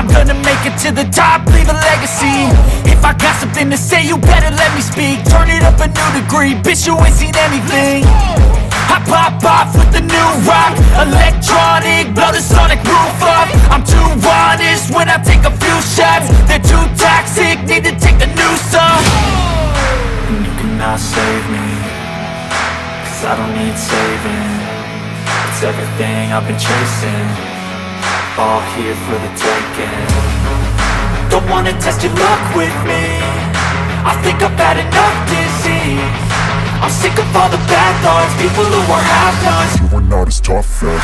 I'm gonna make it to the top, leave a legacy. If I got something to say, you better let me speak. Turn it up a new degree, bitch, you ain't seen anything. I pop off with the new rock, electronic, blow the sonic roof up. I'm too honest when I take a few shots. They're too toxic, need to take a new song. And you cannot save me, cause I don't need saving. It's everything I've been chasing, all here for the taking. Don't wanna test your luck with me, I think I've had enough disease. I'm sick of all the bad thoughts, people who are half-nots. You are not as tough as